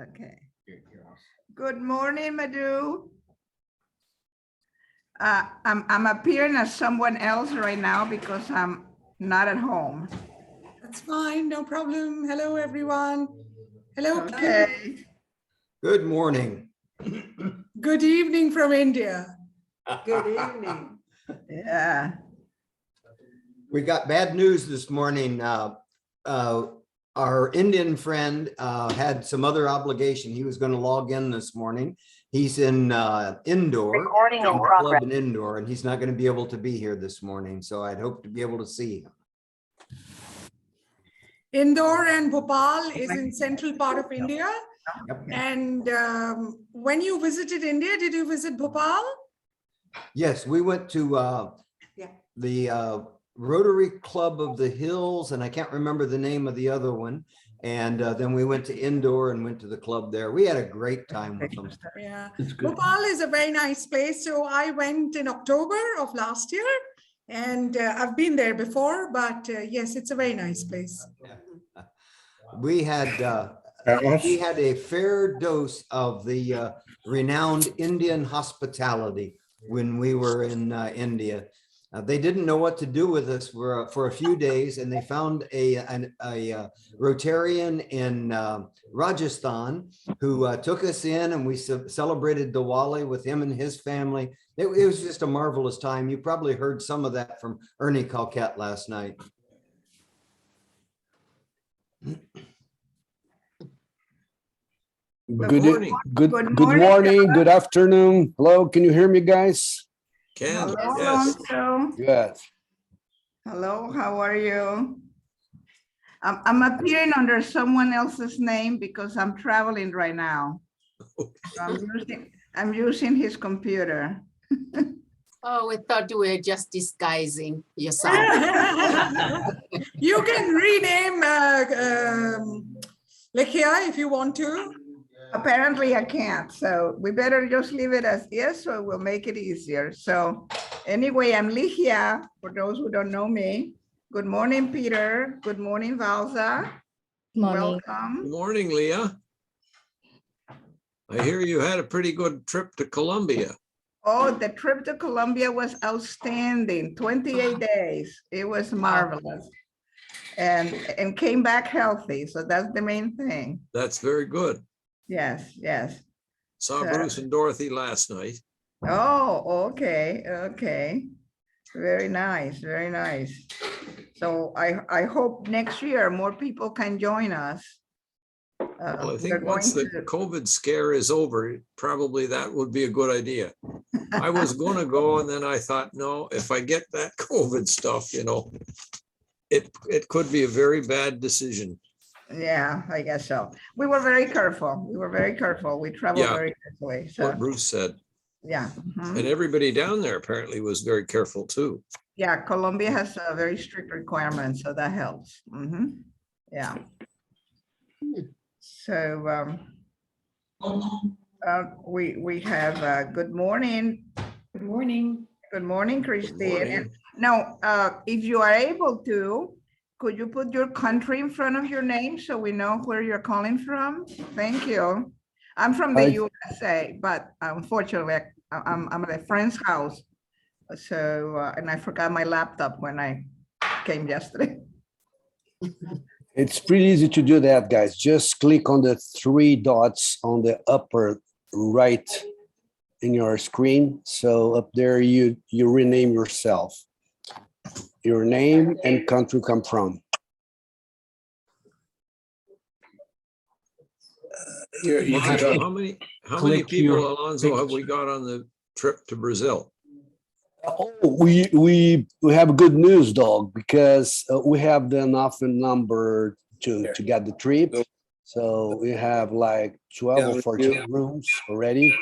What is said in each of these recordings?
Okay. Good morning, Madhu. I'm appearing as someone else right now because I'm not at home. That's fine, no problem. Hello, everyone. Hello. Okay. Good morning. Good evening from India. Good evening. Yeah. We got bad news this morning. Our Indian friend had some other obligation. He was going to log in this morning. He's in indoor, Recording in progress. club and indoor, and he's not going to be able to be here this morning. So I'd hope to be able to see him. Indore and Bhopal is in central part of India. Yep. And when you visited India, did you visit Bhopal? Yes, we went to the Rotary Club of the Hills, and I can't remember the name of the other one. And then we went to Indore and went to the club there. We had a great time with them. Yeah, Bhopal is a very nice place. So I went in October of last year, and I've been there before, but yes, it's a very nice place. We had a fair dose of the renowned Indian hospitality when we were in India. They didn't know what to do with us for a few days, and they found a Rotarian in Rajasthan who took us in, and we celebrated Diwali with him and his family. It was just a marvelous time. You probably heard some of that from Ernie Calquette last night. Good morning, good afternoon. Hello, can you hear me, guys? Hello, Yes. Alonso. Good. Hello, how are you? I'm appearing under someone else's name because I'm traveling right now. So I'm using his computer. Oh, we thought you were just disguising yourself. You can rename Lekhia if you want to. Apparently I can't, so we better just leave it as is, so we'll make it easier. So anyway, I'm Ligia, for those who don't know me. Good morning, Peter. Good morning, Valza. Morning. Welcome. Good morning, Leah. I hear you had a pretty good trip to Colombia. Oh, the trip to Colombia was outstanding, 28 days. It was marvelous. And came back healthy, so that's the main thing. That's very good. Yes, yes. Saw So- Bruce and Dorothy last night. Oh, okay, okay. Very nice, very nice. So I hope next year more people can join us. Well, I we're think once going the to- COVID scare is over, probably that would be a good idea. I was going to go, and then I thought, no, if I get that COVID stuff, you know, it could be a very bad decision. Yeah, I guess so. We were very careful. We were very careful. We traveled Yeah. very carefully. So What Bruce said. yeah. Mhm. And everybody down there apparently was very careful too. Yeah, Colombia has a very strict requirements, so that helps. Mhm. Yeah. So we have good morning. Good morning. Good morning, Christine. morning. And now, if you are able to, could you put your country in front of your name so we know where you're calling from? Thank you. I'm from the USA, but unfortunately, I'm at a friend's house. So, and I forgot my laptop when I came yesterday. It's pretty easy to do that, guys. Just click on the three dots on the upper right in your screen. So up there, you rename yourself. Your name and country come from. You how many people, Alonso, have we got on the trip to Brazil? Oh, we have good news, dog, because we have enough number to get the trip. So we have like 12 or 14 rooms already.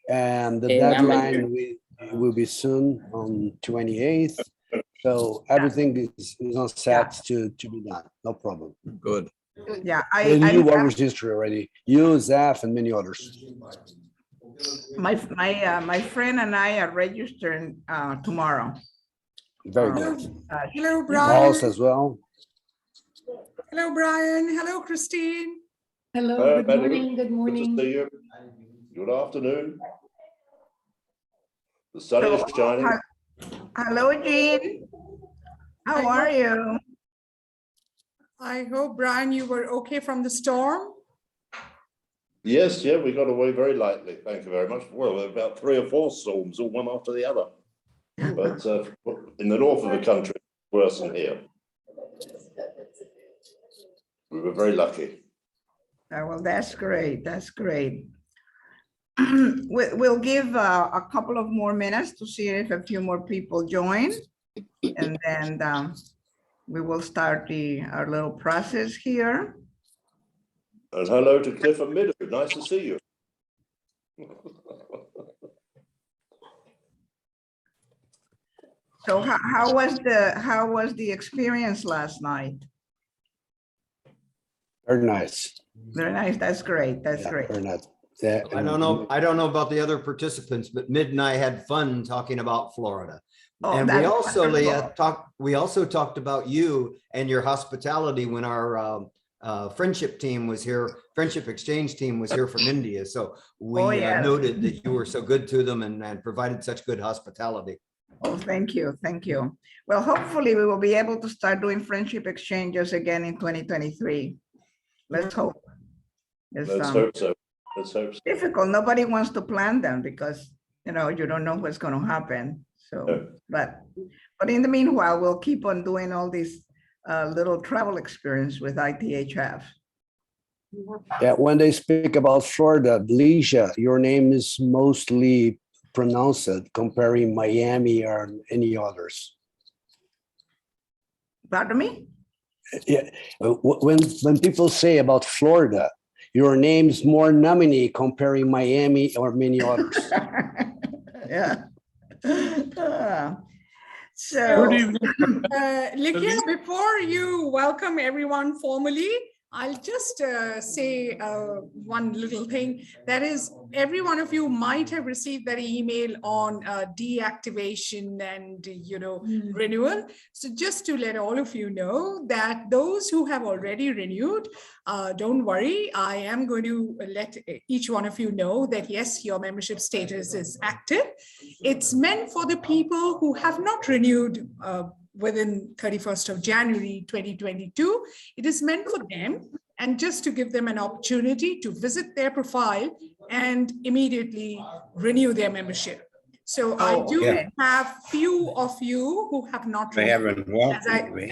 And the deadline will be soon on 28th. So everything is on set to be done. No problem. Good. Yeah, And you were registered already. You, Zaf, and many others. my friend and I are registering tomorrow. Very good. Hello, House Brian. as well. Hello, Brian. Hello, Christine. Hello, good Hello. morning, good Good to morning. see you. Good afternoon. The sun So, is shining. hello, Jean. How are you? I hope, Brian, you were okay from the storm. Yes, yeah, we got away very lightly. Thank you very much. Well, about 3 or 4 storms, all one after the other. But in the north of the country, it's worse than here. We were very lucky. Well, that's great. That's great. We'll give a couple of more minutes to see if a few more people join. And then we will start our little process here. And hello to Cliff and Mido. Nice to see you. So how was the experience last night? Very nice. Very nice. That's great. That's Yeah, great. very nice. Yeah, I don't know about the other participants, but Mid and I had fun talking about Florida. Oh, And we that's also, wonderful. Leah, talked about you and your hospitality when our friendship team was here, friendship exchange team was here from India. So we Oh, yes. noted that you were so good to them and provided such good hospitality. Oh, thank you. Thank you. Well, hopefully we will be able to start doing friendship exchanges again in 2023. Let's hope. It's Let's hope so. Let's hope so. difficult. Nobody wants to plan them because, you know, you don't know what's going to happen. So, No. but in the meanwhile, we'll keep on doing all these little travel experience with ITHF. yeah, when they speak about Florida, Leisha, your name is mostly pronounced comparing Miami or any others. Pardon me? Yeah, when people say about Florida, your name's more nominee comparing Miami or many others. Yeah. So, Likia, before you welcome everyone formally, I'll just say one little thing. That is, every one of you might have received that email on deactivation and, you know, renewal. So just to let all of you know that those who have already renewed, don't worry. I am going to let each one of you know that, yes, your membership status is active. It's meant for the people who have not renewed within 31st of January 2022. It is meant for them, and just to give them an opportunity to visit their profile and immediately renew their membership. So I do have few of you who have not renewed,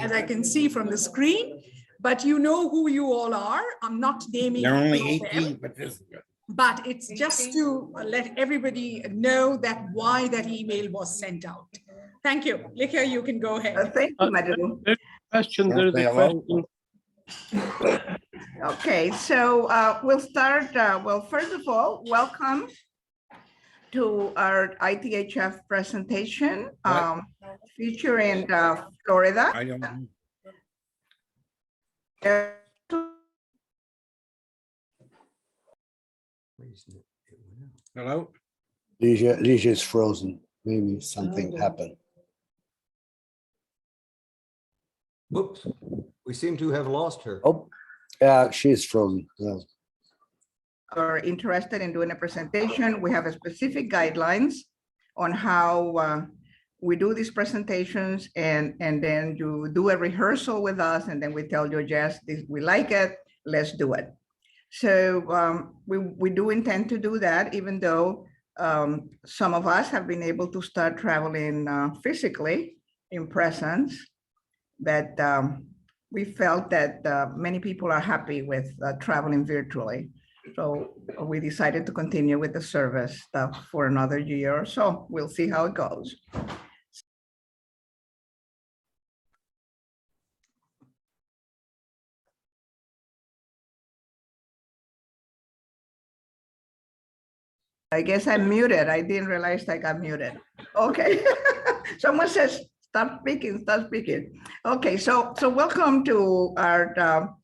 as I can see from the screen, but you know who you all are. I'm not naming There are only all of 18 them, participants. but it's just to let everybody know that why that email was sent out. Thank you. Likia, you can go ahead. thank you, Madhu. Question, there is a question. Okay, so we'll start. Well, first of all, welcome to our ITHF presentation featuring Florida. I don't know. Hello? Leisha is frozen. Maybe something happened. Whoops, we seem to have lost her. Oh, yeah, she's frozen. Yeah. Are interested in doing a presentation, we have a specific guidelines on how we do these presentations, and then you do a rehearsal with us, and then we tell you, yes, we like it, let's do it. So we do intend to do that, even though some of us have been able to start traveling physically in presence, but we felt that many people are happy with traveling virtually. So we decided to continue with the service stuff for another year or so. We'll see how it goes. I guess I'm muted. I didn't realize I got muted. Okay. Someone says, stop speaking, stop speaking. Okay, so welcome to our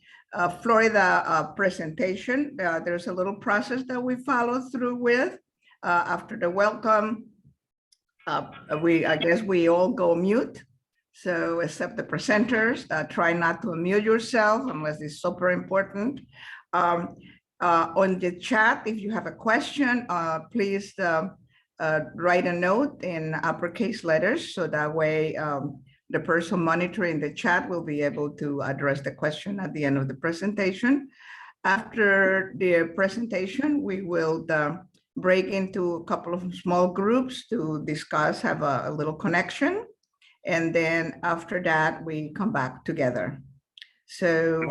Florida presentation. There's a little process that we follow through with. After the welcome, I guess we all go mute. So except the presenters, try not to unmute yourself unless it's super important. On the chat, if you have a question, please write a note in uppercase letters, so that way the person monitoring the chat will be able to address the question at the end of the presentation. After the presentation, we will break into a couple of small groups to discuss, have a little connection. And then after that, we come back together. So,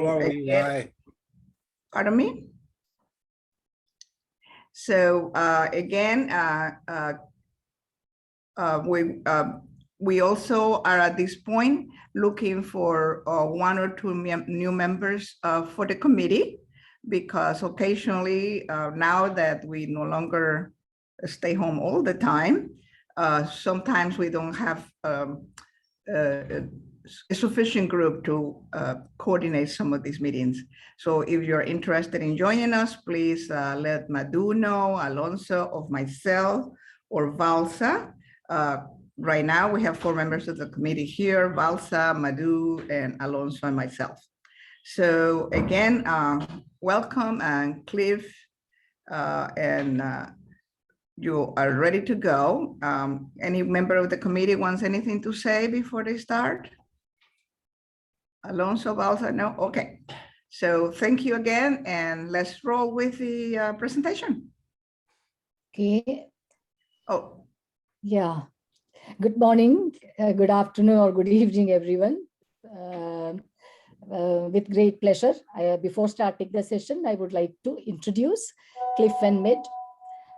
pardon me? So again, we also are at this point looking for 1 or 2 new members for the committee, because occasionally now that we no longer stay home all the time, sometimes we don't have a sufficient group to coordinate some of these meetings. So if you're interested in joining us, please let Madhu know, Alonso, of myself, or Valsa. Right now, we have 4 members of the committee here: Valsa, Madhu, and Alonso, and myself. So again, welcome, and Cliff, and you are ready to go. Any member of the committee wants anything to say before they start? Alonso, Valsa, no? Okay. So thank you again, and let's roll with the presentation. Okay. Oh, Yeah. Good morning, good afternoon, or good evening, everyone. With great pleasure, before starting the session, I would like to introduce Cliff and Mid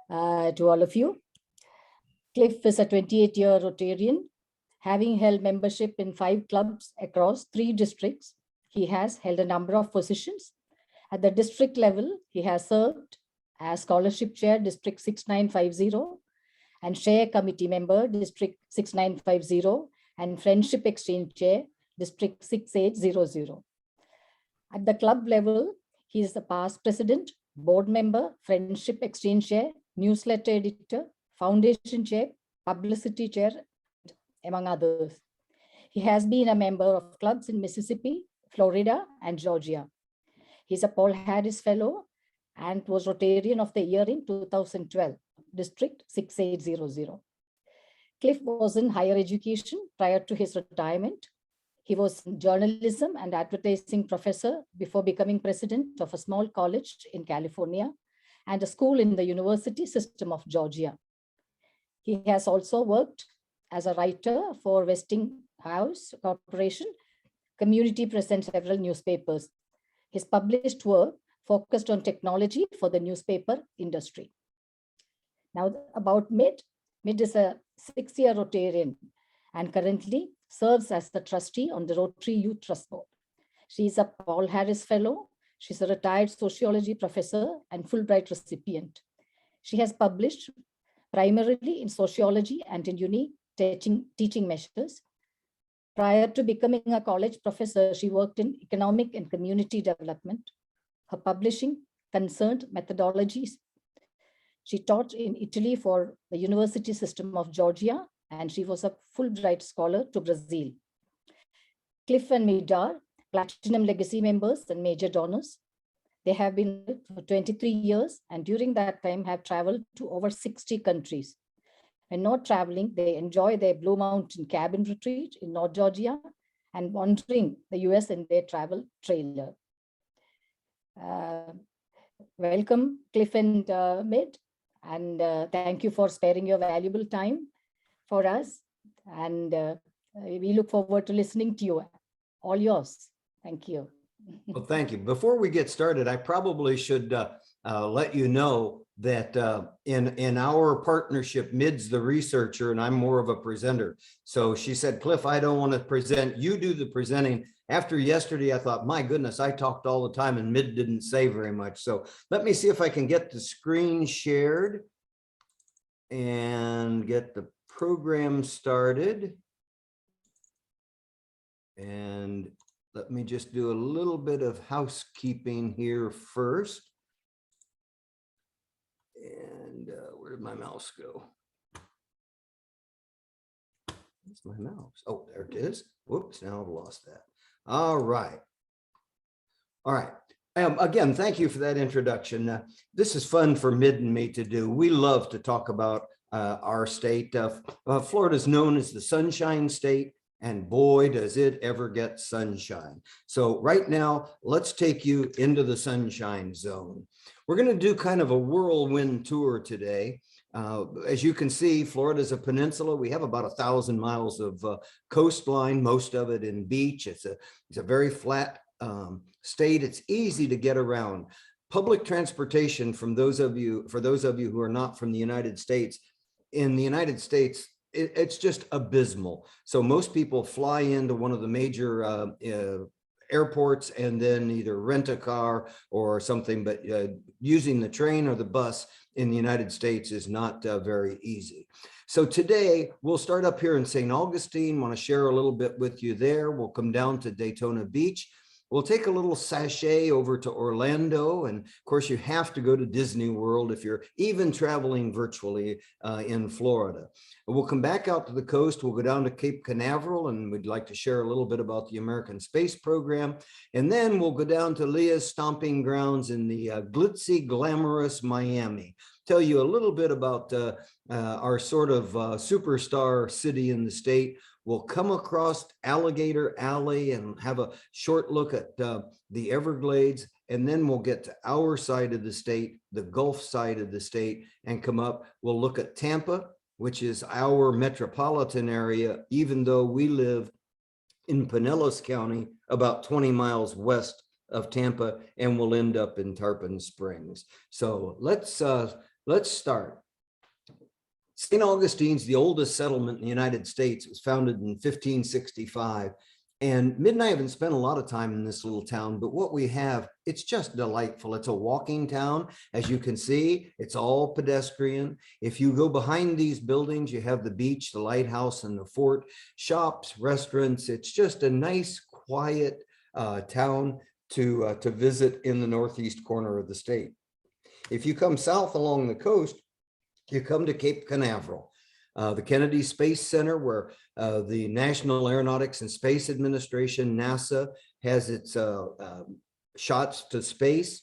to all of you. Cliff is a 28-year Rotarian, having held membership in 5 clubs across 3 districts. He has held a number of positions. At the district level, he has served as scholarship chair, District 6950, and chair committee member, District 6950, and friendship exchange chair, District 6800. At the club level, he is the past president, board member, friendship exchange chair, newsletter editor, foundation chair, publicity chair, among others. He has been a member of clubs in Mississippi, Florida, and Georgia. He's a Paul Harris Fellow and was Rotarian of the Year in 2012, District 6800. Cliff was in higher education prior to his retirement. He was journalism and advertising professor before becoming president of a small college in California and a school in the university system of Georgia. He has also worked as a writer for Westinghouse Corporation. Community presents several newspapers. His published work focused on technology for the newspaper industry. Now about Mid. Mid is a 6-year Rotarian and currently serves as the trustee on the Rotary Youth Trust Board. She is a Paul Harris Fellow. She's a retired sociology professor and Fulbright recipient. She has published primarily in sociology and in unique teaching measures. Prior to becoming a college professor, she worked in economic and community development. Her publishing concerned methodologies. She taught in Italy for the university system of Georgia, and she was a Fulbright scholar to Brazil. Cliff and Mid are Platinum Legacy members and major donors. They have been for 23 years, and during that time have traveled to over 60 countries. When not traveling, they enjoy their Blue Mountain cabin retreat in North Georgia and wandering the US in their travel trailer. Welcome, Cliff and Mid, and thank you for sparing your valuable time for us. And we look forward to listening to you. All yours. Thank you. Well, thank you. Before we get started, I probably should let you know that in our partnership, Mid's the researcher and I'm more of a presenter. So she said, Cliff, I don't want to present. You do the presenting. After yesterday, I thought, my goodness, I talked all the time and Mid didn't say very much. So let me see if I can get the screen shared and get the program started. And let me just do a little bit of housekeeping here first. And where did my mouse go? Where's my mouse? Oh, there it is. Whoops, now I've lost that. All right. All right. Again, thank you for that introduction. This is fun for Mid and me to do. We love to talk about our state. Florida is known as the Sunshine State, and boy, does it ever get sunshine. So right now, let's take you into the Sunshine Zone. We're going to do kind of a whirlwind tour today. As you can see, Florida is a peninsula. We have about 1,000 miles of coastline, most of it in beach. It's a very flat state. It's easy to get around. Public transportation, for those of you who are not from the United States, in the United States, it's just abysmal. So most people fly into one of the major airports and then either rent a car or something, but using the train or the bus in the United States is not very easy. So today we'll start up here in St. Augustine. Want to share a little bit with you there. We'll come down to Daytona Beach. We'll take a little sachet over to Orlando. And of course, you have to go to Disney World if you're even traveling virtually in Florida. We'll come back out to the coast. We'll go down to Cape Canaveral, and we'd like to share a little bit about the American Space Program. And then we'll go down to Leah's stomping grounds in the glitzy, glamorous Miami. Tell you a little bit about our sort of superstar city in the state. We'll come across Alligator Alley and have a short look at the Everglades, and then we'll get to our side of the state, the Gulf side of the state, and come up. We'll look at Tampa, which is our metropolitan area, even though we live in Pinellas County, about 20 miles west of Tampa, and we'll end up in Tarpon Springs. So let's start. St. Augustine's the oldest settlement in the United States. It was founded in 1565. And Mid and I haven't spent a lot of time in this little town, but what we have, it's just delightful. It's a walking town. As you can see, it's all pedestrian. If you go behind these buildings, you have the beach, the lighthouse, and the fort, shops, restaurants. It's just a nice, quiet town to visit in the northeast corner of the state. If you come south along the coast, you come to Cape Canaveral, the Kennedy Space Center, where the National Aeronautics and Space Administration, NASA, has its shots to space,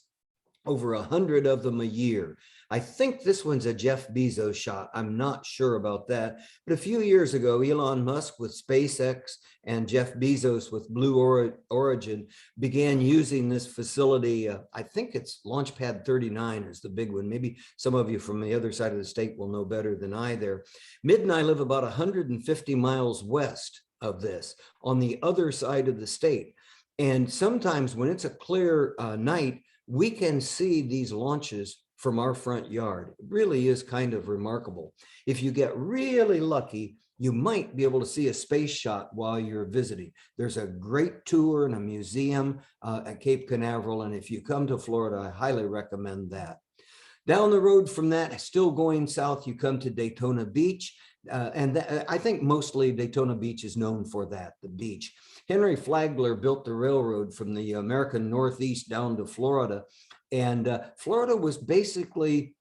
over 100 of them a year. I think this one's a Jeff Bezos shot. I'm not sure about that. But a few years ago, Elon Musk with SpaceX and Jeff Bezos with Blue Origin began using this facility. I think it's Launchpad 39 is the big one. Maybe some of you from the other side of the state will know better than I there. Mid and I live about 150 miles west of this, on the other side of the state. And sometimes when it's a clear night, we can see these launches from our front yard. It really is kind of remarkable. If you get really lucky, you might be able to see a space shot while you're visiting. There's a great tour and a museum at Cape Canaveral. And if you come to Florida, I highly recommend that. Down the road from that, still going south, you come to Daytona Beach. I think mostly Daytona Beach is known for that, the beach. Henry Flagler built the railroad from the American Northeast down to Florida. And Florida was basically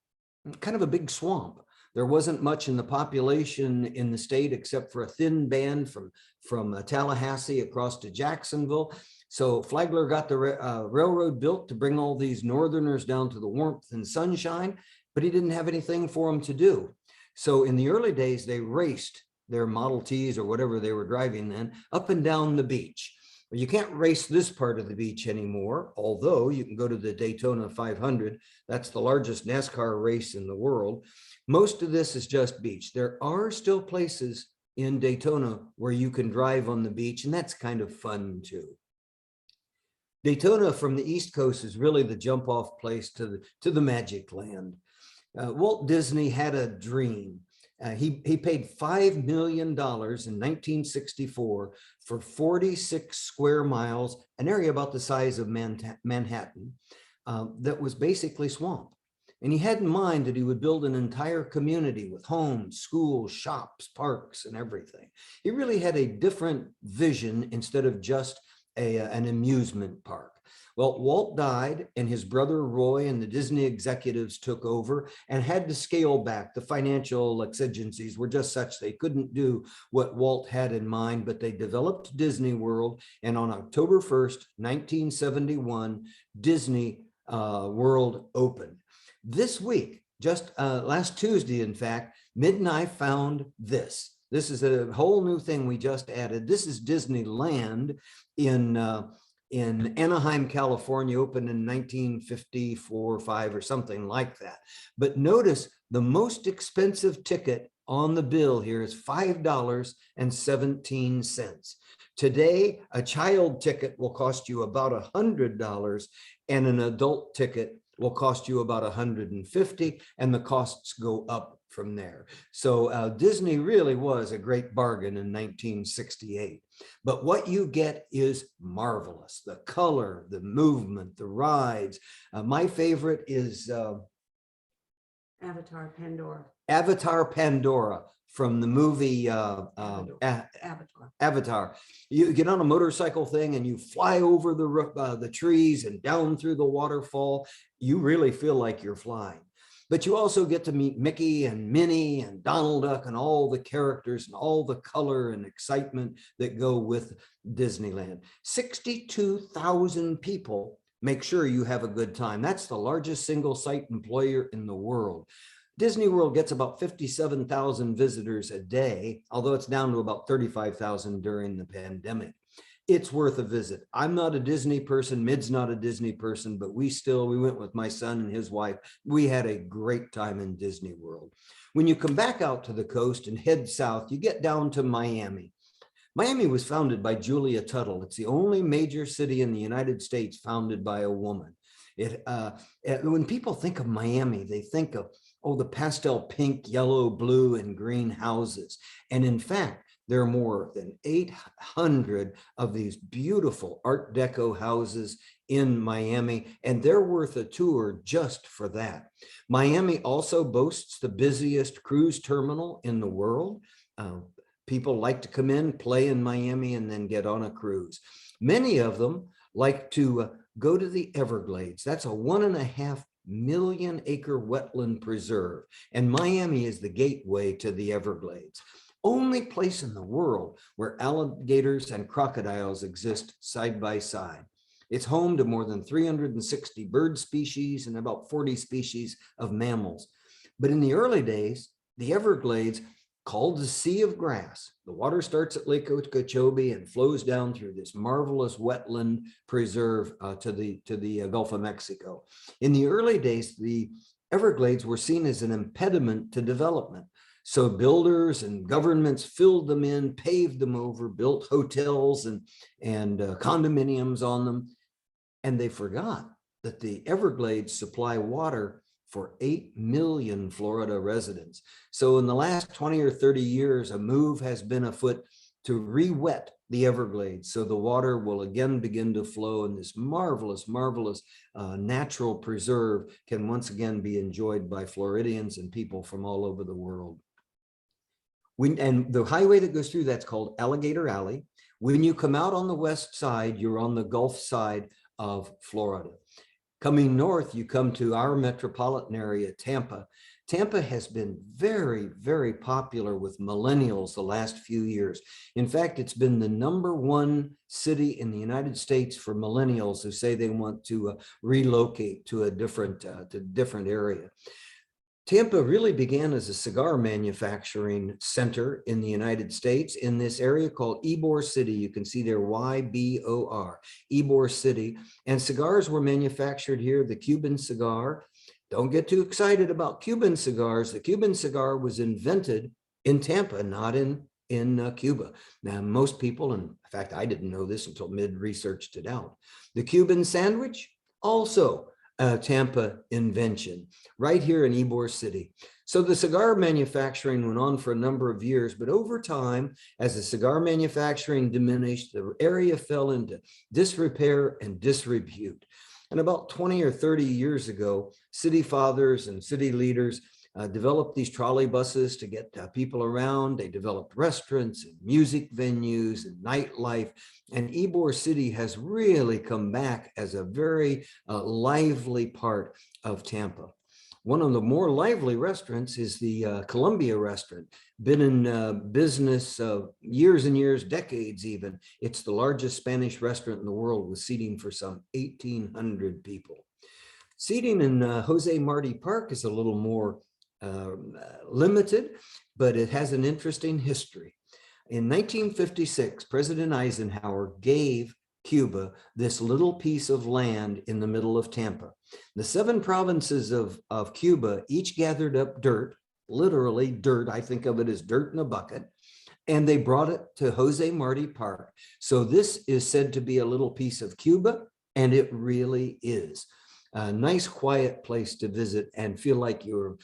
kind of a big swamp. There wasn't much in the population in the state except for a thin band from Tallahassee across to Jacksonville. So Flagler got the railroad built to bring all these northerners down to the warmth and sunshine, but he didn't have anything for them to do. So in the early days, they raced their Model Ts or whatever they were driving then up and down the beach. You can't race this part of the beach anymore, although you can go to the Daytona 500. That's the largest NASCAR race in the world. Most of this is just beach. There are still places in Daytona where you can drive on the beach, and that's kind of fun too. Daytona from the East Coast is really the jump off place to the Magic Land. Walt Disney had a dream. He paid $5 million in 1964 for 46 square miles, an area about the size of Manhattan, that was basically swamp. And he had in mind that he would build an entire community with homes, schools, shops, parks, and everything. He really had a different vision instead of just an amusement park. Well, Walt died and his brother Roy and the Disney executives took over and had to scale back. The financial exigencies were just such they couldn't do what Walt had in mind, but they developed Disney World. And on October 1st, 1971, Disney World opened. This week, just last Tuesday, in fact, Mid and I found this. This is a whole new thing we just added. This is Disneyland in Anaheim, California, opened in 1954 or 5 or something like that. But notice the most expensive ticket on the bill here is $5.17. Today, a child ticket will cost you about $100 and an adult ticket will cost you about $150, and the costs go up from there. So Disney really was a great bargain in 1968. But what you get is marvelous. The color, the movement, the rides. My favorite is Avatar Pandora. Avatar Pandora from the movie Avatar. You get on a motorcycle thing and you fly over the trees and down through the waterfall. You really feel like you're flying. But you also get to meet Mickey and Minnie and Donald Duck and all the characters and all the color and excitement that go with Disneyland. 62,000 people make sure you have a good time. That's the largest single site employer in the world. Disney World gets about 57,000 visitors a day, although it's down to about 35,000 during the pandemic. It's worth a visit. I'm not a Disney person. Mid's not a Disney person, but we went with my son and his wife. We had a great time in Disney World. When you come back out to the coast and head south, you get down to Miami. Miami was founded by Julia Tuttle. It's the only major city in the United States founded by a woman. When people think of Miami, they think of, the pastel pink, yellow, blue, and green houses. And in fact, there are more than 800 of these beautiful Art Deco houses in Miami, and they're worth a tour just for that. Miami also boasts the busiest cruise terminal in the world. People like to come in, play in Miami, and then get on a cruise. Many of them like to go to the Everglades. That's a 1.5 million acre wetland preserve, and Miami is the gateway to the Everglades. Only place in the world where alligators and crocodiles exist side by side. It's home to more than 360 bird species and about 40 species of mammals. But in the early days, the Everglades, called the Sea of Grass, the water starts at Lake Okeechobee and flows down through this marvelous wetland preserve to the Gulf of Mexico. In the early days, the Everglades were seen as an impediment to development. So builders and governments filled them in, paved them over, built hotels and condominiums on them. And they forgot that the Everglades supply water for 8 million Florida residents. So in the last 20 or 30 years, a move has been afoot to re-wet the Everglades so the water will again begin to flow, and this marvelous, marvelous natural preserve can once again be enjoyed by Floridians and people from all over the world. And the highway that goes through that's called Alligator Alley. When you come out on the west side, you're on the Gulf side of Florida. Coming north, you come to our metropolitan area, Tampa. Tampa has been very, very popular with millennials the last few years. In fact, it's been the #1 city in the United States for millennials who say they want to relocate to a different area. Tampa really began as a cigar manufacturing center in the United States in this area called Ybor City. You can see there Y-B-O-R, Ybor City. And cigars were manufactured here, the Cuban cigar. Don't get too excited about Cuban cigars. The Cuban cigar was invented in Tampa, not in Cuba. Now, most people, and in fact, I didn't know this until Mid researched it out. The Cuban sandwich, also a Tampa invention, right here in Ybor City. So the cigar manufacturing went on for a number of years, but over time, as the cigar manufacturing diminished, the area fell into disrepair and disrepute. And about 20 or 30 years ago, city fathers and city leaders developed these trolley buses to get people around. They developed restaurants and music venues and nightlife. And Ybor City has really come back as a very lively part of Tampa. One of the more lively restaurants is the Columbia restaurant. Been in business years and years, decades even. It's the largest Spanish restaurant in the world with seating for some 1,800 people. Seating in Jose Marti Park is a little more limited, but it has an interesting history. In 1956, President Eisenhower gave Cuba this little piece of land in the middle of Tampa. The 7 provinces of Cuba each gathered up dirt, literally dirt. I think of it as dirt in a bucket, and they brought it to Jose Marti Park. So this is said to be a little piece of Cuba, and it really is. A nice, quiet place to visit and feel like you're,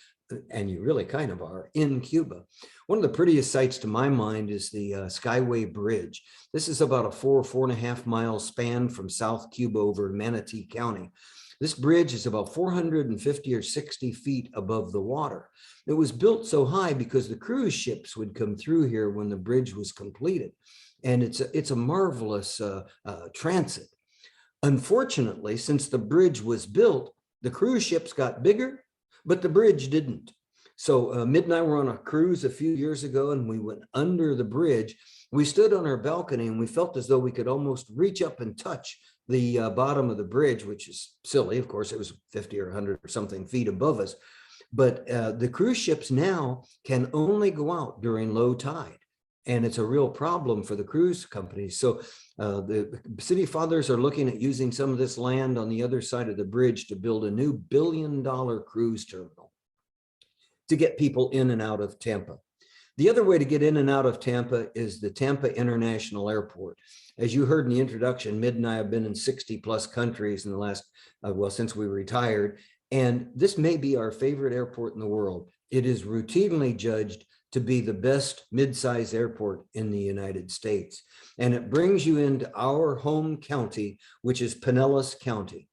and you really kind of are, in Cuba. One of the prettiest sights to my mind is the Skyway Bridge. This is about a 4.5 mile span from South Cuba over to Manatee County. This bridge is about 450 or 60 feet above the water. It was built so high because the cruise ships would come through here when the bridge was completed. And it's a marvelous transit. Unfortunately, since the bridge was built, the cruise ships got bigger, but the bridge didn't. So Mid and I were on a cruise a few years ago, and we went under the bridge. We stood on our balcony and we felt as though we could almost reach up and touch the bottom of the bridge, which is silly. Of course, it was 50 or 100 or something feet above us. But the cruise ships now can only go out during low tide. And it's a real problem for the cruise companies. So the city fathers are looking at using some of this land on the other side of the bridge to build a new $1 billion cruise terminal to get people in and out of Tampa. The other way to get in and out of Tampa is the Tampa International Airport. As you heard in the introduction, Mid and I have been in 60 plus countries in the last, well, since we retired. And this may be our favorite airport in the world. It is routinely judged to be the best mid-sized airport in the United States. And it brings you into our home county, which is Pinellas County.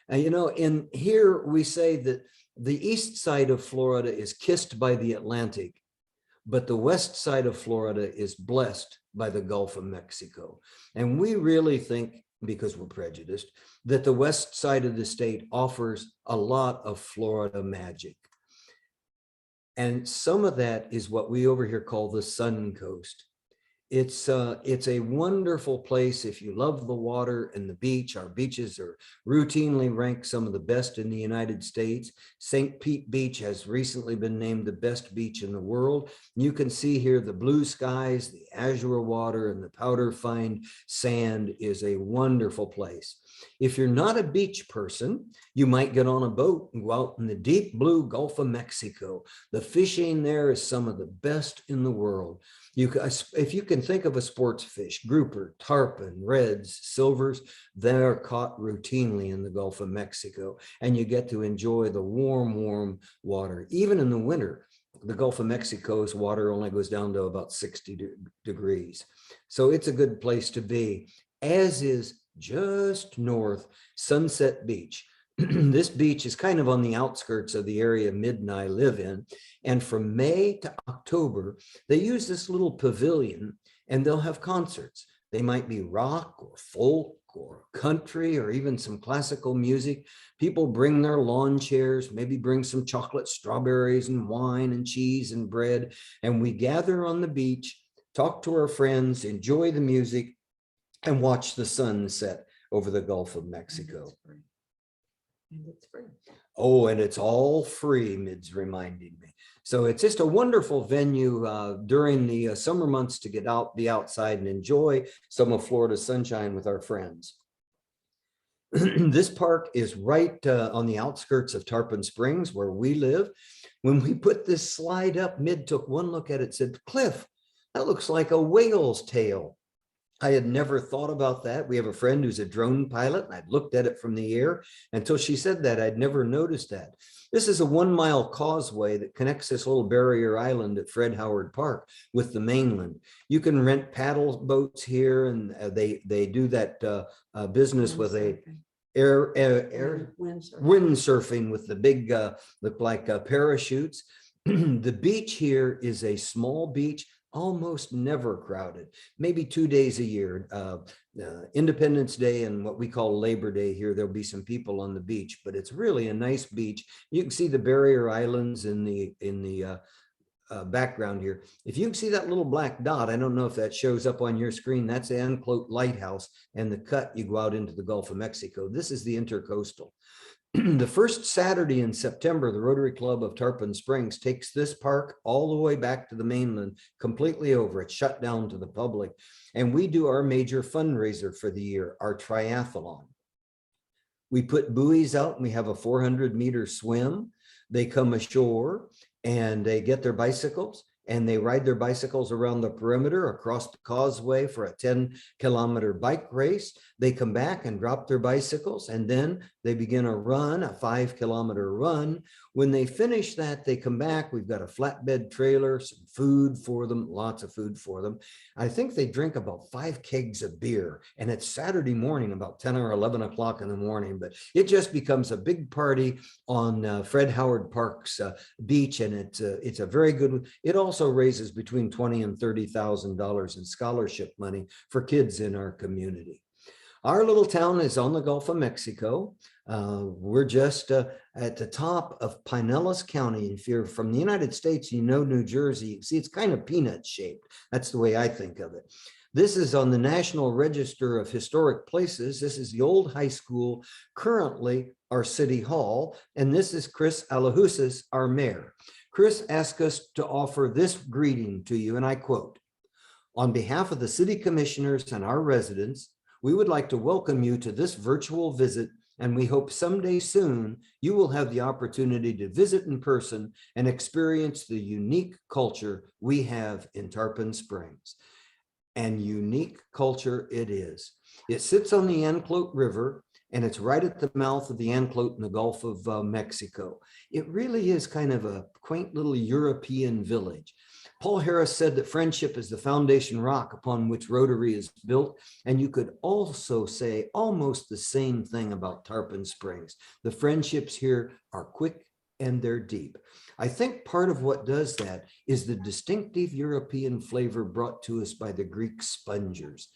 And you know, in here we say that the east side of Florida is kissed by the Atlantic, but the west side of Florida is blessed by the Gulf of Mexico. And we really think, because we're prejudiced, that the west side of the state offers a lot of Florida magic. And some of that is what we over here call the Sun Coast. It's a wonderful place if you love the water and the beach. Our beaches are routinely ranked some of the best in the United States. St. Pete Beach has recently been named the best beach in the world. You can see here the blue skies, the azure water, and the powder fine sand is a wonderful place. If you're not a beach person, you might get on a boat and go out in the deep blue Gulf of Mexico. The fishing there is some of the best in the world. If you can think of a sports fish, grouper, tarpon, reds, silvers, they're caught routinely in the Gulf of Mexico, and you get to enjoy the warm, warm water. Even in the winter, the Gulf of Mexico's water only goes down to about 60 degrees. So it's a good place to be, as is just north Sunset Beach. This beach is kind of on the outskirts of the area Mid and I live in. And from May to October, they use this little pavilion and they'll have concerts. They might be rock or folk or country or even some classical music. People bring their lawn chairs, maybe bring some chocolate strawberries and wine and cheese and bread. And we gather on the beach, talk to our friends, enjoy the music, and watch the sun set over the Gulf of Mexico. And it's free. Oh, and it's all free, Mid's reminding me. So it's just a wonderful venue during the summer months to get out, be outside and enjoy some of Florida's sunshine with our friends. This park is right on the outskirts of Tarpon Springs, where we live. When we put this slide up, Mid took one look at it, said, "Cliff, that looks like a whale's tail." I had never thought about that. We have a friend who's a drone pilot, and I'd looked at it from the air. Until she said that, I'd never noticed that. This is a 1 mile causeway that connects this little barrier island at Fred Howard Park with the mainland. You can rent paddle boats here, and they do that business with a wind surfing with the big look like parachutes. The beach here is a small beach, almost never crowded, maybe 2 days a year. Independence Day and what we call Labor Day here, there'll be some people on the beach, but it's really a nice beach. You can see the barrier islands in the background here. If you can see that little black dot, I don't know if that shows up on your screen, that's the Anclote Lighthouse, and the cut, you go out into the Gulf of Mexico. This is the intercoastal. The first Saturday in September, the Rotary Club of Tarpon Springs takes this park all the way back to the mainland, completely over. It's shut down to the public. And we do our major fundraiser for the year, our triathlon. We put buoys out and we have a 400-meter swim. They come ashore and they get their bicycles and they ride their bicycles around the perimeter across the causeway for a 10-kilometer bike race. They come back and drop their bicycles, and then they begin a run, a 5-kilometer run. When they finish that, they come back. We've got a flatbed trailer, some food for them, lots of food for them. I think they drink about 5 kegs of beer, and it's Saturday morning, about 10 or 11 o'clock in the morning, but it just becomes a big party on Fred Howard Park's beach, and it's a very good one. It also raises between $20,000 and $30,000 in scholarship money for kids in our community. Our little town is on the Gulf of Mexico. We're just at the top of Pinellas County. If you're from the United States, you know New Jersey. You see, it's kind of peanut shaped. That's the way I think of it. This is on the National Register of Historic Places. This is the old high school, currently our city hall. And this is Chris Alahousas, our mayor. Chris asked us to offer this greeting to you, and I quote, "On behalf of the city commissioners and our residents, we would like to welcome you to this virtual visit, and we hope someday soon you will have the opportunity to visit in person and experience the unique culture we have in Tarpon Springs." And unique culture it is. It sits on the Anclote River, and it's right at the mouth of the Anclote in the Gulf of Mexico. It really is kind of a quaint little European village. Paul Harris said that friendship is the foundation rock upon which Rotary is built, and you could also say almost the same thing about Tarpon Springs. The friendships here are quick and they're deep. I think part of what does that is the distinctive European flavor brought to us by the Greek spongers.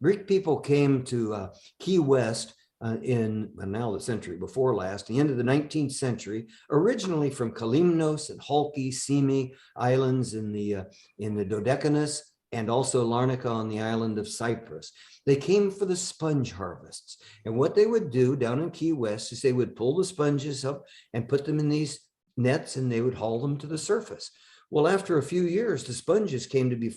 Greek people came to Key West now the century before last, the end of the 19th century, originally from Kalymnos and Halki, Simi islands in the Dodecanese, and also Larnaca on the island of Cyprus. They came for the sponge harvests. And what they would do down in Key West is they would pull the sponges up and put them in these nets, and they would haul them to the surface. Well, after a few years, the sponges came to be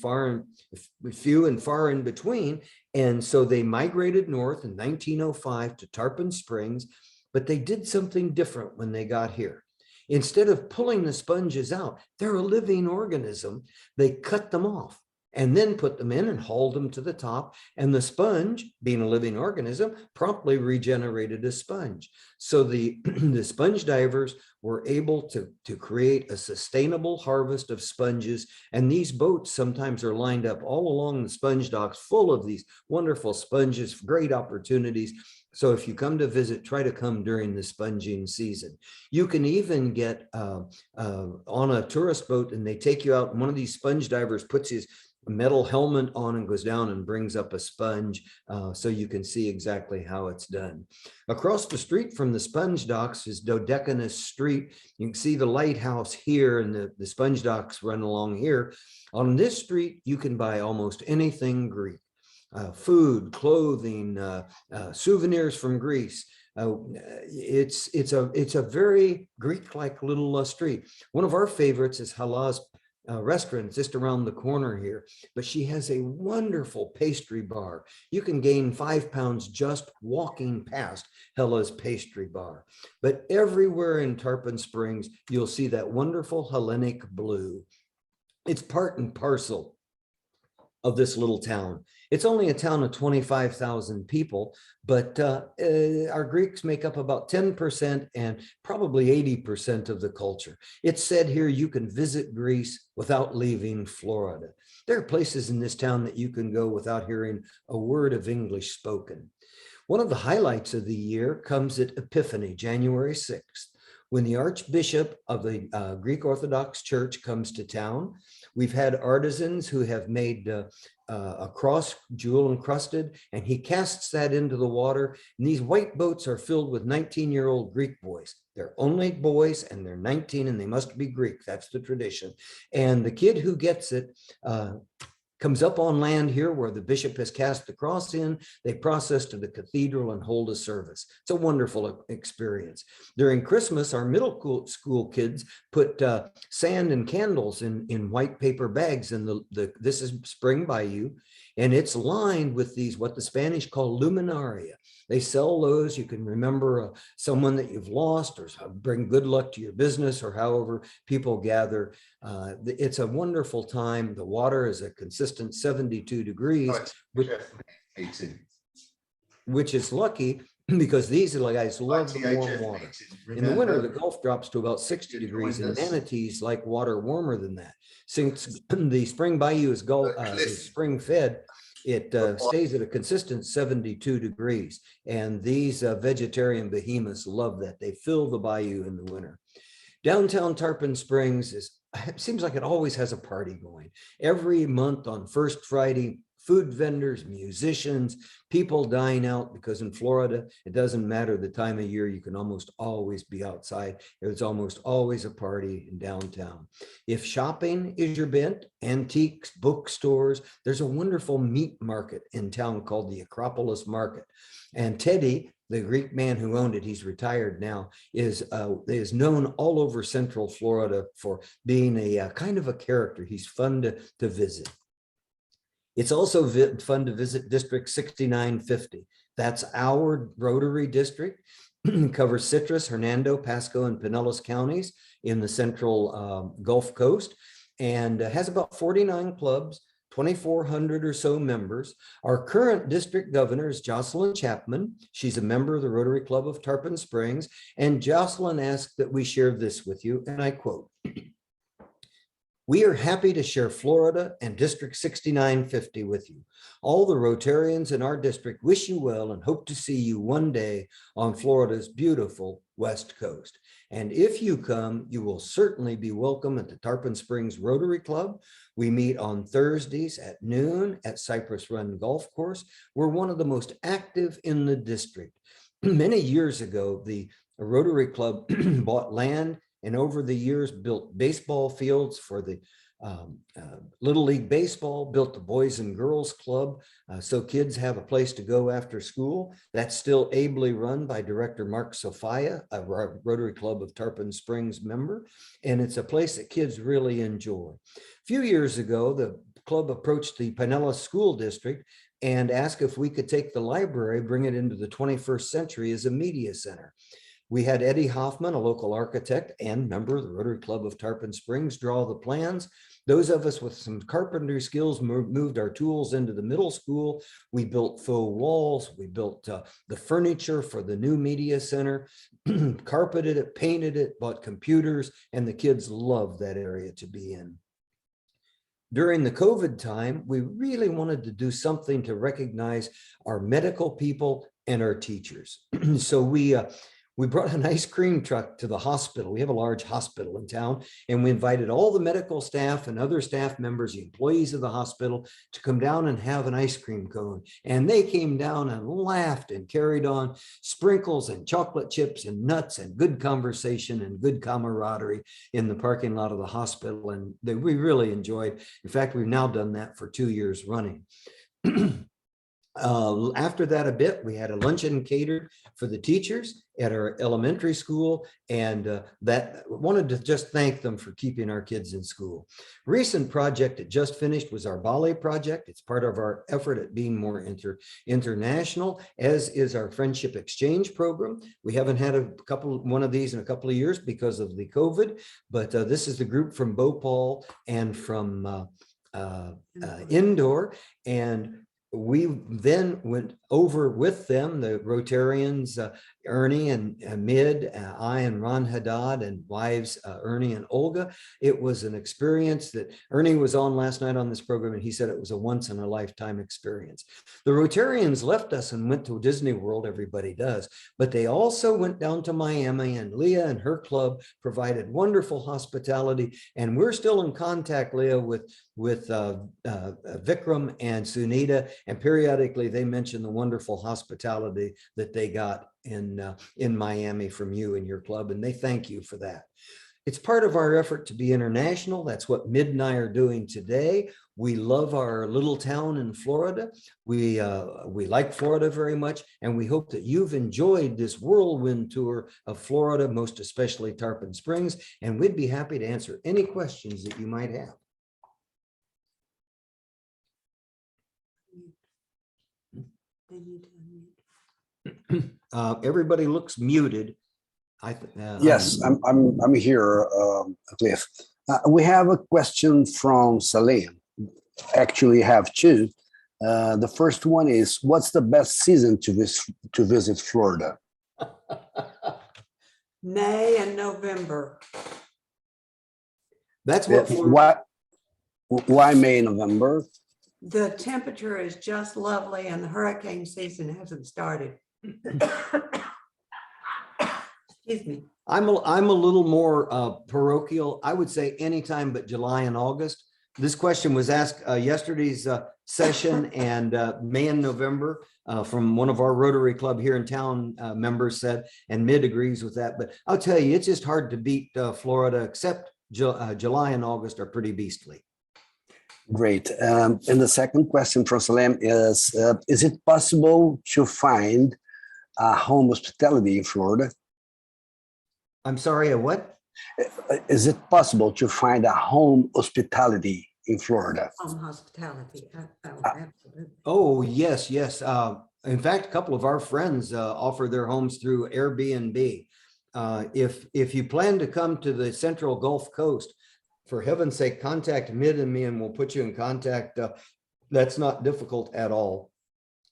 few and far in between. And so they migrated north in 1905 to Tarpon Springs, but they did something different when they got here. Instead of pulling the sponges out, they're a living organism. They cut them off and then put them in and hauled them to the top. And the sponge, being a living organism, promptly regenerated a sponge. So the sponge divers were able to create a sustainable harvest of sponges. And these boats sometimes are lined up all along the sponge docks full of these wonderful sponges, great opportunities. So if you come to visit, try to come during the sponging season. You can even get on a tourist boat and they take you out, and one of these sponge divers puts his metal helmet on and goes down and brings up a sponge, so you can see exactly how it's done. Across the street from the sponge docks is Dodecanese Stre. You can see the lighthouse here, and the sponge docks run along here. On this street, you can buy almost anything Greek. Food, clothing, souvenirs from Greece. It's a very Greek-like little street. One of our favorites is Hala's restaurant just around the corner here, but she has a wonderful pastry bar. You can gain 5 pounds just walking past Hella's pastry bar. But everywhere in Tarpon Springs, you'll see that wonderful Hellenic blue. It's part and parcel of this little town. It's only a town of 25,000 people, but our Greeks make up about 10% and probably 80% of the culture. It's said here you can visit Greece without leaving Florida. There are places in this town that you can go without hearing a word of English spoken. One of the highlights of the year comes at Epiphany, January 6th. when the Archbishop of the Greek Orthodox Church comes to town. We've had artisans who have made a cross jewel encrusted, and he casts that into the water. And these white boats are filled with 19-year-old Greek boys. They're only boys and they're 19 and they must be Greek. That's the tradition. And the kid who gets it comes up on land here where the bishop has cast the cross in. They process to the cathedral and hold a service. It's a wonderful experience. During Christmas, our middle school kids put sand and candles in white paper bags, and this is Spring Bayou, and it's lined with these, what the Spanish call luminaria. They sell those. You can remember someone that you've lost, or bring good luck to your business, or however people gather. It's a wonderful time. The water is a consistent 72 degrees, which is lucky because these guys love the warm water. In the winter, the Gulf drops to about 60 degrees, and manatees like water warmer than that. Since the Spring Bayou is spring fed, it stays at a consistent 72 degrees. And these vegetarian behemoths love that. They fill the bayou in the winter. Downtown Tarpon Springs seems like it always has a party going. Every month on First Friday, food vendors, musicians, people dine out, because in Florida, it doesn't matter the time of year, you can almost always be outside. There's almost always a party in downtown. If shopping is your bent, antiques, bookstores, there's a wonderful meat market in town called the Acropolis Market. And Teddy, the Greek man who owned it, he's retired now, is known all over Central Florida for being a kind of a character. He's fun to visit. It's also fun to visit District 6950. That's our Rotary district. Covers Citrus, Hernando, Pasco, and Pinellas counties in the central Gulf Coast, and has about 49 clubs, 2,400 or so members. Our current district governor is Jocelyn Chapman. She's a member of the Rotary Club of Tarpon Springs, and Jocelyn asked that we share this with you, and I quote, "We are happy to share Florida and District 6950 with you. All the Rotarians in our district wish you well and hope to see you one day on Florida's beautiful West Coast. And if you come, you will certainly be welcome at the Tarpon Springs Rotary Club. We meet on Thursdays at noon at Cypress Run Golf Course. We're one of the most active in the district. Many years ago, the Rotary Club bought land and over the years built baseball fields for the Little League Baseball, built the Boys and Girls Club, so kids have a place to go after school. That's still ably run by Director Mark Sophia, a Rotary Club of Tarpon Springs member, and it's a place that kids really enjoy. A few years ago, the club approached the Pinellas School District and asked if we could take the library, bring it into the 21st century as a media center. We had Eddie Hoffman, a local architect and member of the Rotary Club of Tarpon Springs, draw the plans. Those of us with some carpentry skills moved our tools into the middle school. We built faux walls. We built the furniture for the new media center, carpeted it, painted it, bought computers, and the kids loved that area to be in. During the COVID time, we really wanted to do something to recognize our medical people and our teachers. So we brought an ice cream truck to the hospital. We have a large hospital in town, and we invited all the medical staff and other staff members, the employees of the hospital, to come down and have an ice cream cone. And they came down and laughed and carried on sprinkles and chocolate chips and nuts and good conversation and good camaraderie in the parking lot of the hospital. And we really enjoyed. In fact, we've now done that for 2 years running. After that a bit, we had a luncheon catered for the teachers at our elementary school, and that wanted to just thank them for keeping our kids in school. Recent project that just finished was our ballet project. It's part of our effort at being more international, as is our friendship exchange program. We haven't had one of these in a couple of years because of the COVID, but this is the group from Bhopal and from Indore, and we then went over with them, the Rotarians, Ernie and Mid, I and Ron Haddad, and wives Ernie and Olga. It was an experience that Ernie was on last night on this program, and he said it was a once in a lifetime experience. The Rotarians left us and went to Disney World, everybody does, but they also went down to Miami, and Leah and her club provided wonderful hospitality. And we're still in contact, Leah, with Vikram and Sunita, and periodically they mention the wonderful hospitality that they got in Miami from you and your club, and they thank you for that. It's part of our effort to be international. That's what Mid and I are doing today. We love our little town in Florida. We like Florida very much, and we hope that you've enjoyed this whirlwind tour of Florida, most especially Tarpon Springs, and we'd be happy to answer any questions that you might have. Everybody looks muted. Yes, I'm here, Cliff. We have a question from Salim. Actually, have two. The first one is, what's the best season to visit Florida? May and November. That's what. Why May and November? The temperature is just lovely and the hurricane season hasn't started. Excuse me. I'm a little more parochial. I would say anytime but July and August. This question was asked yesterday's session, and May and November from one of our Rotary Club here in town members said, and Mid agrees with that. But I'll tell you, it's just hard to beat Florida, except July and August are pretty beastly. Great. And the second question from Salem is it possible to find a home hospitality in Florida? I'm sorry, a what? Is it possible to find a home hospitality in Florida? Home hospitality, absolutely. Oh, yes, yes. In fact, a couple of our friends offer their homes through Airbnb. If you plan to come to the Central Gulf Coast, for heaven's sake, contact Mid and me and we'll put you in contact. That's not difficult at all.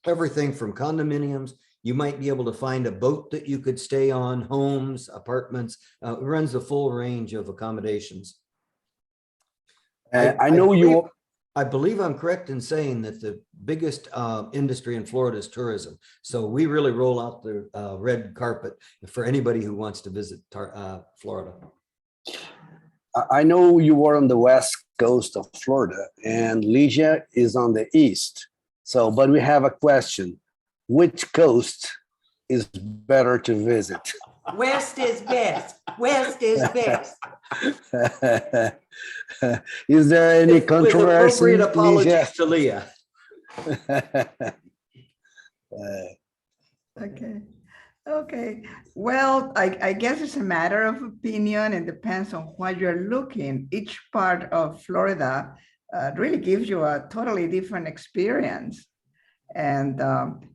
Everything from condominiums, you might be able to find a boat that you could stay on, homes, apartments, runs the full range of accommodations. I believe I'm correct in saying that the biggest industry in Florida is tourism. So we really roll out the red carpet for anybody who wants to visit Florida. I know you are on the west coast of Florida and Lygia is on the east. So, but we have a question. Which coast is better to visit? West is best. West is best. Is there any controversy? With appropriate apologies to Leah. Okay. Well, I guess it's a matter of opinion and depends on what you're looking. Each part of Florida really gives you a totally different experience. And,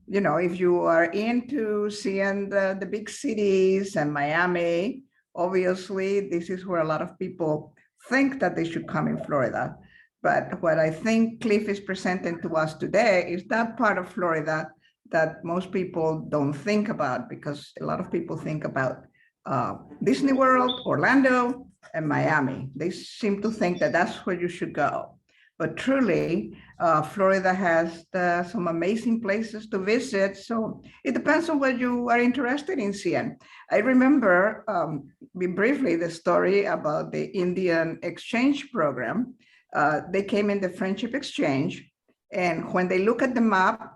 you know, if you are into seeing the big cities and Miami, obviously, this is where a lot of people think that they should come in Florida. But what I think Cliff is presenting to us today is that part of Florida that most people don't think about, because a lot of people think about Disney World, Orlando, and Miami. They seem to think that that's where you should go. But truly, Florida has some amazing places to visit. So it depends on what you are interested in seeing. I remember briefly the story about the Indian exchange program. They came in the Friendship Exchange. And when they look at the map,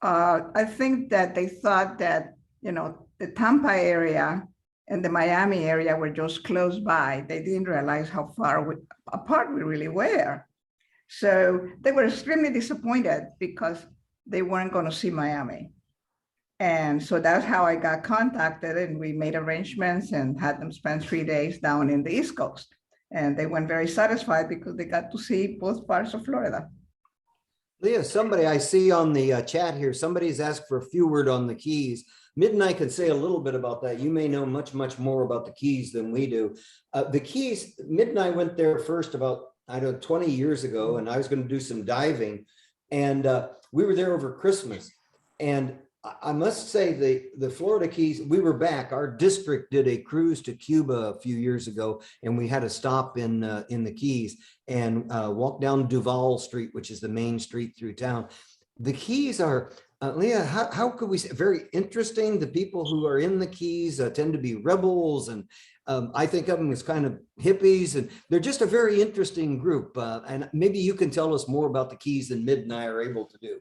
I think that they thought that, you know, the Tampa area and the Miami area were just close by. They didn't realize how far apart we really were. So they were extremely disappointed because they weren't going to see Miami. And so that's how I got contacted, and we made arrangements and had them spend 3 days down in the East Coast. And they went very satisfied because they got to see both parts of Florida. Leah, somebody I see on the chat here, somebody's asked for a few word on the Keys. Mid and I could say a little bit about that. You may know much, much more about the Keys than we do. The Keys, Mid and I went there first about, I don't know, 20 years ago, and I was going to do some diving. And we were there over Christmas. And I must say the Florida Keys, we were back. Our district did a cruise to Cuba a few years ago, and we had a stop in the Keys and walk down Duval Street, which is the main street through town. The Keys are, Leah, how could we say, very interesting. The people who are in the Keys tend to be rebels, and I think of them as kind of hippies, and they're just a very interesting group. And maybe you can tell us more about the Keys than Mid and I are able to do.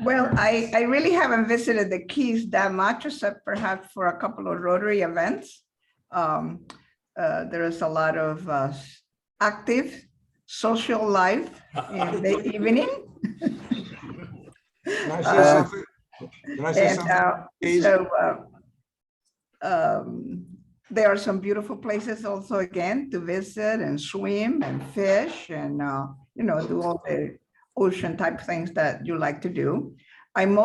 Well, I really haven't visited the Keys that much, except perhaps for a couple of Rotary events. There is a lot of active social life in the evening. Can I say something? Can I say something? There are some beautiful places also, again, to visit and swim and fish and, you know, do all the ocean type things that you like to do. I am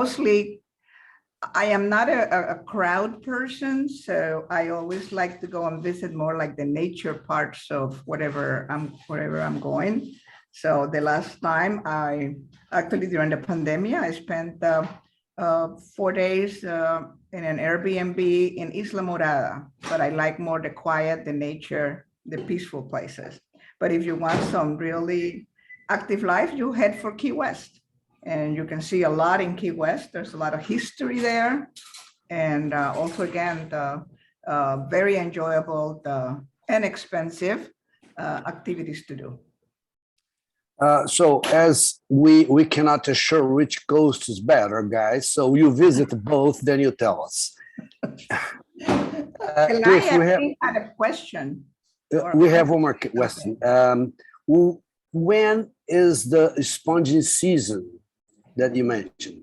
not a crowd person, so I always like to go and visit more like the nature parts of wherever I'm going. So the last time actually during the pandemic, I spent 4 days in an Airbnb in Isla Morada, but I like more the quiet, the nature, the peaceful places. But if you want some really active life, you head for Key West, and you can see a lot in Key West. There's a lot of history there, and also again very enjoyable, inexpensive activities to do. So as we cannot assure which coast is better, guys, so you visit both, then you tell us. Cliff, I had a question. We have one more question. When is the sponging season that you mentioned?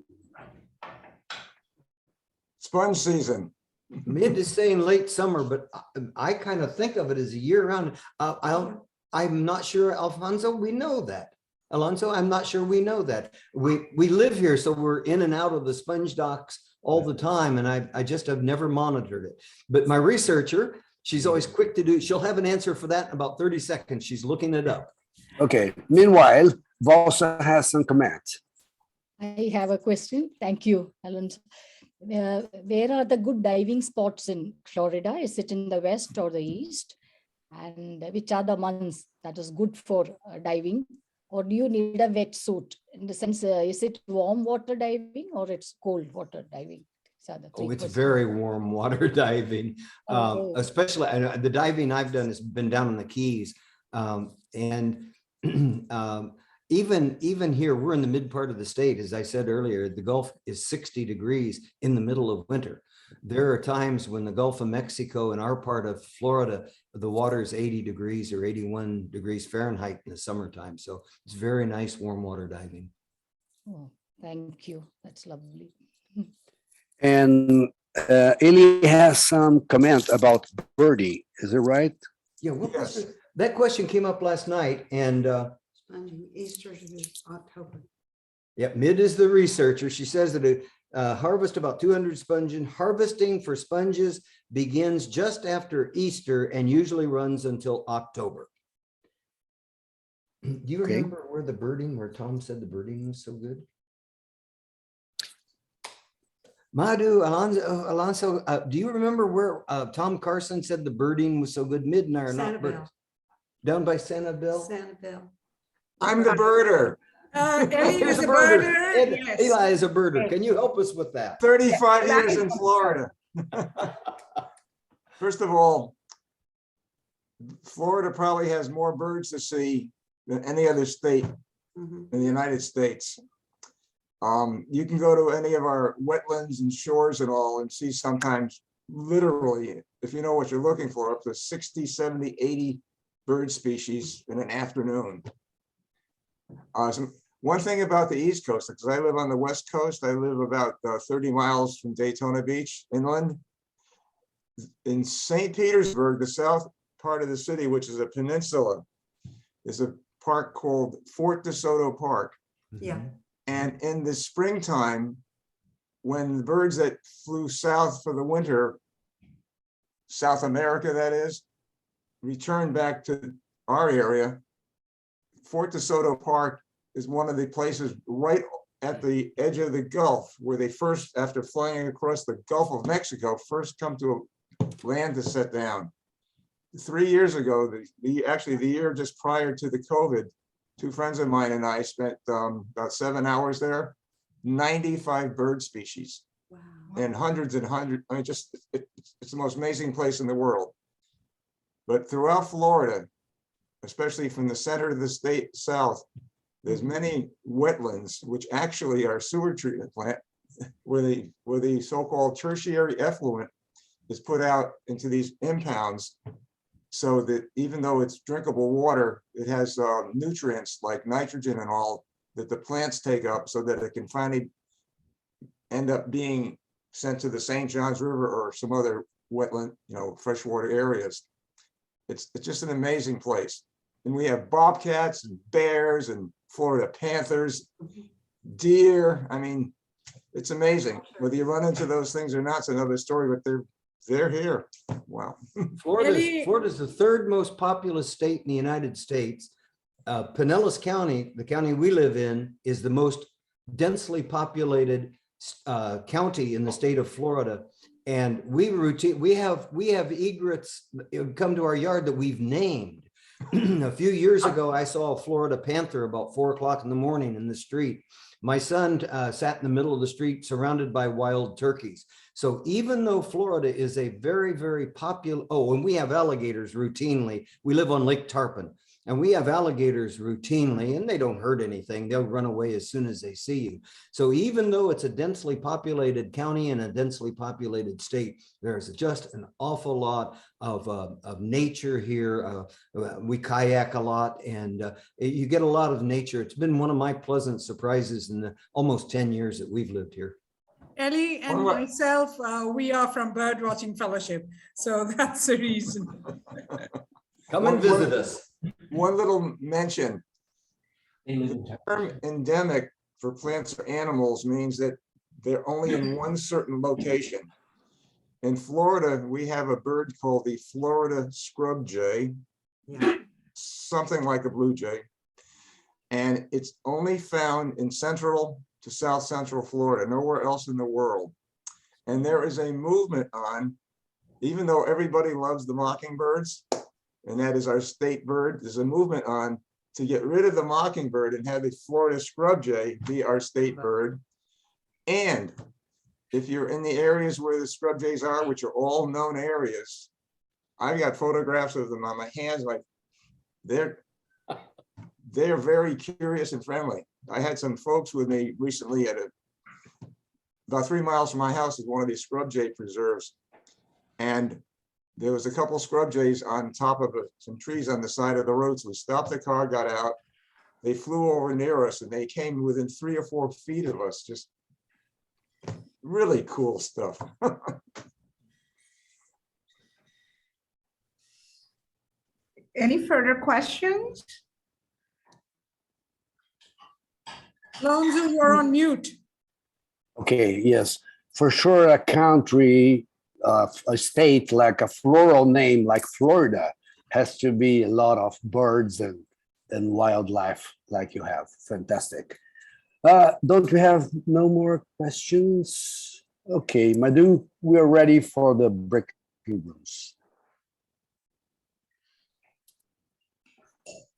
Sponge season. Mid is saying late summer, but I kind of think of it as a year round. I'm not sure, Alfonso, we know that. Alonso, I'm not sure we know that. We live here, so we're in and out of the sponge docks all the time, and I just have never monitored it. But my researcher, she's always quick to do, she'll have an answer for that in about 30 seconds. She's looking it up. Okay, meanwhile, Valsa has some comments. I have a question. Thank you, Alonso. Where are the good diving spots in Florida? Is it in the west or the east? And which are the months that is good for diving? Or do you need a wetsuit? In the sense, is it warm water diving or it's cold water diving? It's very warm water diving, especially the diving I've done has been down in the Keys. Even here, we're in the mid part of the state. As I said earlier, the Gulf is 60 degrees in the middle of winter. There are times when the Gulf of Mexico and our part of Florida, the water is 80 degrees or 81 degrees Fahrenheit in the summertime. So it's very nice warm water diving. Oh, thank you. That's lovely. And Eli has some comment about birdie. Is it right? Yeah, that question came up last night, and Easter is October. yeah, Mid is the researcher. She says that harvest about 200 sponges. Harvesting for sponges begins just after Easter and usually runs until October. Do you remember where Tom said the birding was so good? Madhu, Alonso, do you remember where Tom Carson said the birding was so good? Mid and I are not birds. Down by Sanibel? Sanibel. I'm the birder. Eli is a birder. Yes. Eli is a birder. Can you help us with that? 35 years in Florida. First of all, Florida probably has more birds to see than any other state in the United States. You can go to any of our wetlands and shores and all and see sometimes literally, if you know what you're looking for, up to 60, 70, 80 bird species in an afternoon. One thing about the East Coast, because I live on the West Coast, I live about 30 miles from Daytona Beach inland. In St. Petersburg, the south part of the city, which is a peninsula, is a park called Fort DeSoto Park. Yeah. And in the springtime, when the birds that flew south for the winter, South America that is, return back to our area, Fort DeSoto Park is one of the places right at the edge of the Gulf where they first, after flying across the Gulf of Mexico, first come to land to set down. 3 years ago, actually the year just prior to the COVID, two friends of mine and I spent about 7 hours there, 95 bird species. Wow. And hundreds and hundreds. I mean, it's the most amazing place in the world. But throughout Florida, especially from the center of the state south, there's many wetlands, which actually are sewer treatment plant, where the so-called tertiary effluent is put out into these impounds, so that even though it's drinkable water, it has nutrients like nitrogen and all that the plants take up, so that it can finally end up being sent to the St. Johns River or some other wetland, freshwater areas. It's just an amazing place. And we have bobcats and bears and Florida panthers, deer. I mean, it's amazing. Whether you run into those things or not, it's another story, but they're here. Wow. Florida's the third most populous state in the United States. Pinellas County, the county we live in, is the most densely populated county in the state of Florida. And we have egrets come to our yard that we've named. A few years ago, I saw a Florida panther about 4 o'clock in the morning in the street. My son sat in the middle of the street surrounded by wild turkeys. So even though Florida is a very, very popular, and we have alligators routinely. We live on Lake Tarpon, and we have alligators routinely, and they don't hurt anything. They'll run away as soon as they see you. So even though it's a densely populated county and a densely populated state, there's just an awful lot of nature here. We kayak a lot, and you get a lot of nature. It's been one of my pleasant surprises in the almost 10 years that we've lived here. Ellie and myself, we are from Bird Watching Fellowship, so that's the reason. Come and visit us. One little mention. The term endemic for plants or animals means that they're only in one certain location. In Florida, we have a bird called the Florida scrub jay, something like a blue jay, and it's only found in central to south central Florida, nowhere else in the world. And there is a movement on, even though everybody loves the mockingbirds, and that is our state bird, there's a movement on to get rid of the mockingbird and have the Florida scrub jay be our state bird. And if you're in the areas where the scrub jays are, which are all known areas, I've got photographs of them on my hands. Like they're very curious and friendly. I had some folks with me recently at about 3 miles from my house is one of these scrub jay preserves. And there was a couple scrub jays on top of some trees on the side of the road. So we stopped the car, got out. They flew over near us and they came within 3 or 4 feet of us. Just really cool stuff. Any further questions? Alonzo, you're on mute. Okay, yes, for sure a country, a state like a floral name like Florida has to be a lot of birds and wildlife like you have. Fantastic. Don't we have no more questions? Okay, Madhu, we are ready for the breaking news.